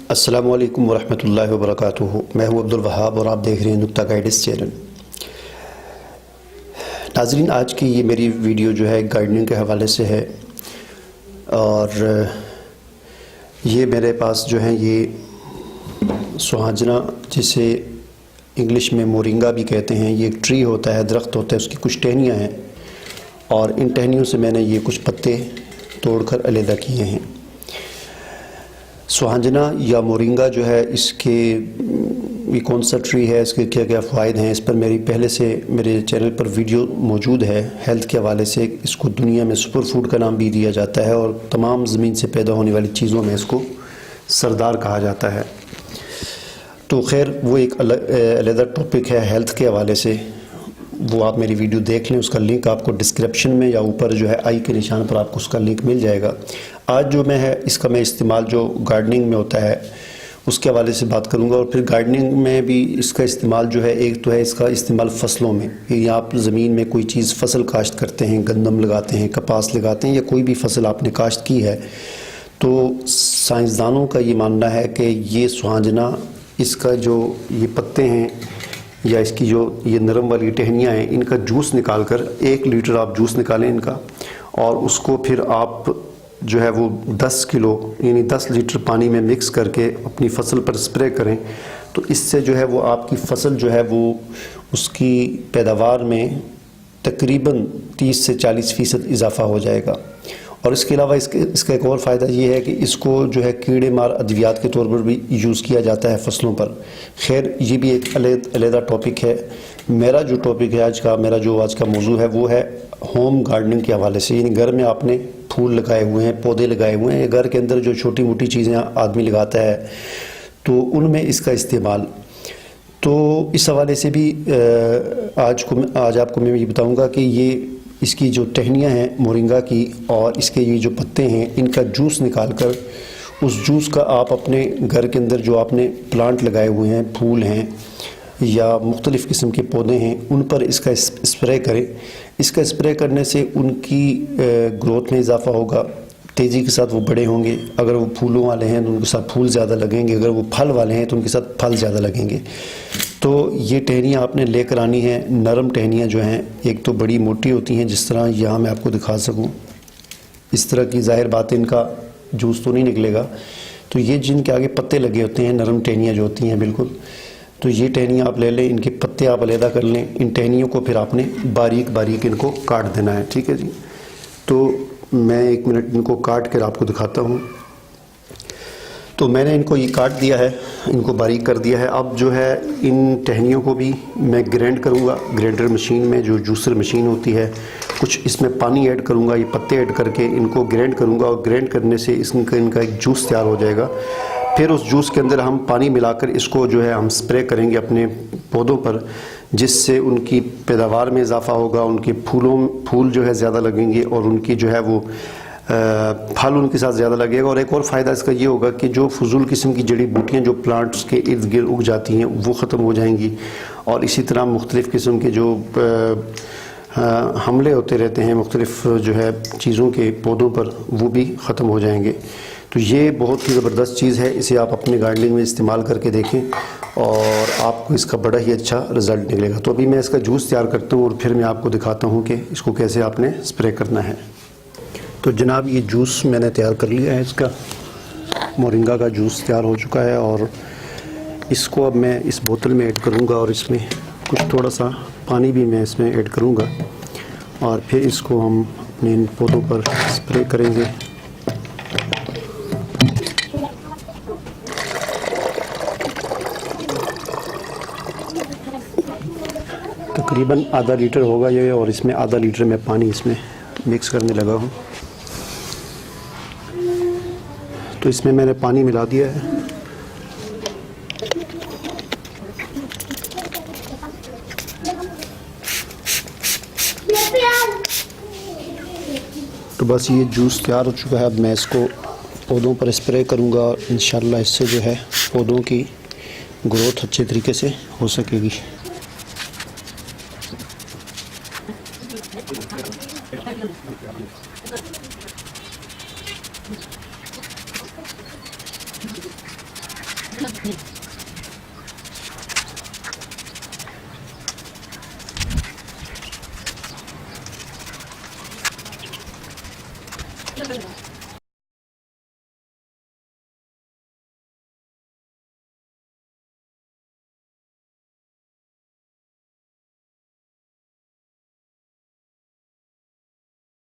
अस्सलामु अलैकुम वरहमतुल्लाहि वबरकातुहू। मैं हूं अब्दुल वहाब और आप देख रहे हैं नुक्ता गाइडेंस चैनल। नाज़रीन, आज की ये मेरी वीडियो जो है गार्डनिंग के हवाले से है और ये मेरे पास जो है ये सुहाजना, जिसे इंग्लिश में मोरिंगा भी कहते हैं, ये एक ट्री होता है, दरख्त होता है, उसकी कुछ टहनियाँ हैं और इन टहनियों से मैंने ये कुछ पत्ते तोड़कर अलहदा किए हैं। सुहाजना या मोरिंगा जो है, इसके ये कौन सा ट्री है, इसके क्या क्या फ़ायदे हैं, इस पर मेरी पहले से मेरे चैनल पर वीडियो मौजूद है हेल्थ के हवाले से। इसको दुनिया में सुपर फूड का नाम भी दिया जाता है और तमाम ज़मीन से पैदा होने वाली चीज़ों में इसको सरदार कहा जाता है। तो खैर वो एक अलग टॉपिक है हेल्थ के हवाले से, वो आप मेरी वीडियो देख लें। उसका लिंक आपको डिस्क्रिप्शन में या ऊपर जो है आई के निशान पर आपको उसका लिंक मिल जाएगा। आज जो मैं है इसका मैं इस्तेमाल जो गार्डनिंग में होता है उसके हवाले से बात करूंगा और फिर गार्डनिंग में भी इसका इस्तेमाल जो है, एक तो है इसका इस्तेमाल फसलों में, या आप ज़मीन में कोई चीज़ फसल काश्त करते हैं, गंदम लगाते हैं, कपास लगाते हैं या कोई भी फसल आपने काश्त की है, तो साइंसदानों का ये मानना है कि ये सुहाजना, इसका जो ये पत्ते हैं या इसकी जो ये नरम वाली टहनियाँ हैं, इनका जूस निकाल कर 1 लीटर आप जूस निकालें इनका और उसको फिर आप जो है वो 10 किलो यानी 10 लीटर पानी में मिक्स करके अपनी फसल पर स्प्रे करें। तो इससे जो है वो आपकी फसल जो है वो उसकी पैदावार में तकरीबन 30 से 40% इजाफा हो जाएगा। और इसके अलावा इसका एक और फ़ायदा ये है कि इसको जो है कीड़े मार अद्वियात के तौर पर भी यूज़ किया जाता है फसलों पर। खैर ये भी एक अलग टॉपिक है। मेरा जो टॉपिक है आज का, मेरा जो आज का मौजू है वो है होम गार्डनिंग के हवाले से, यानी घर में आपने फूल लगाए हुए हैं, पौधे लगाए हुए हैं, घर के अंदर जो छोटी मोटी चीज़ें आदमी लगाता है तो उनमें इसका इस्तेमाल। तो इस हवाले से भी आज आपको मैं ये बताऊँगा कि ये इसकी जो टहनियाँ हैं मोरिंगा की और इसके ये जो पत्ते हैं, इनका जूस निकाल कर उस जूस का आप अपने घर के अंदर जो आपने प्लांट लगाए हुए हैं, फूल हैं या मुख्तलिफ़ किस्म के पौधे हैं, उन पर इसका स्प्रे करें। इसका स्प्रे करने से उनकी ग्रोथ में इजाफा होगा, तेज़ी के साथ वो बड़े होंगे। अगर वो फूलों वाले हैं तो उनके साथ फूल ज़्यादा लगेंगे, अगर वो फल वाले हैं तो उनके साथ फल ज़्यादा लगेंगे। तो ये टहनियाँ आपने लेकर आनी है। नरम टहनियाँ जो हैं, एक तो बड़ी मोटी होती हैं, जिस तरह यहाँ मैं आपको दिखा सकूँ, इस तरह की ज़ाहिर बात है इनका जूस तो नहीं निकलेगा। तो ये जिनके आगे पत्ते लगे होते हैं, नरम टहनियाँ जो होती हैं बिल्कुल, तो ये टहनियाँ आप ले लें, इनके पत्ते आप अलहदा कर लें। इन टहनियों को फिर आपने बारीक बारीक इनको काट देना है, ठीक है जी। तो मैं 1 मिनट इनको काट कर आपको दिखाता हूँ। तो मैंने इनको ये काट दिया है, इनको बारीक कर दिया है। अब जो है इन टहनियों को भी मैं ग्राइंड करूँगा ग्राइंडर मशीन में, जो जूसर मशीन होती है। कुछ इसमें पानी ऐड करूँगा, ये पत्ते ऐड करके इनको ग्राइंड करूँगा और ग्राइंड करने से इनका एक जूस तैयार हो जाएगा। फिर उस जूस के अंदर हम पानी मिलाकर इसको जो है हम स्प्रे करेंगे अपने पौधों पर, जिससे उनकी पैदावार में इजाफा होगा, उनके फूल जो है ज़्यादा लगेंगे और उनकी जो है वो फल उनके साथ ज़्यादा लगेगा। और एक और फ़ायदा इसका ये होगा कि जो फजूल किस्म की जड़ी बूटियाँ जो प्लांट्स के इर्द गिर्द उग जाती हैं वो ख़त्म हो जाएंगी। और इसी तरह मुख्तलिफ़ किस्म के जो हमले होते रहते हैं मुख्तलिफ़ जो है चीज़ों के पौधों पर, वो भी ख़त्म हो जाएंगे। तो ये बहुत ही ज़बरदस्त चीज़ है, इसे आप अपने गार्डनिंग में इस्तेमाल करके देखें और आपको इसका बड़ा ही अच्छा रिज़ल्ट निकलेगा। तो अभी मैं इसका जूस तैयार करता हूँ और फिर मैं आपको दिखाता हूँ कि इसको कैसे आपने स्प्रे करना है। तो जनाब, ये जूस मैंने तैयार कर लिया है, इसका मोरिंगा का जूस तैयार हो चुका है और इसको अब मैं इस बोतल में ऐड करूँगा और इसमें कुछ थोड़ा सा पानी भी मैं इसमें ऐड करूँगा और फिर इसको हम अपने इन पौधों पर स्प्रे करेंगे। तकरीबन आधा लीटर होगा ये और इसमें आधा लीटर में पानी इसमें मिक्स करने लगा हूँ। तो इसमें मैंने पानी मिला दिया है। तो बस ये जूस तैयार हो चुका है। अब मैं इसको पौधों पर स्प्रे करूँगा और इंशाल्लाह इससे जो है पौधों की ग्रोथ अच्छे तरीके से हो सकेगी।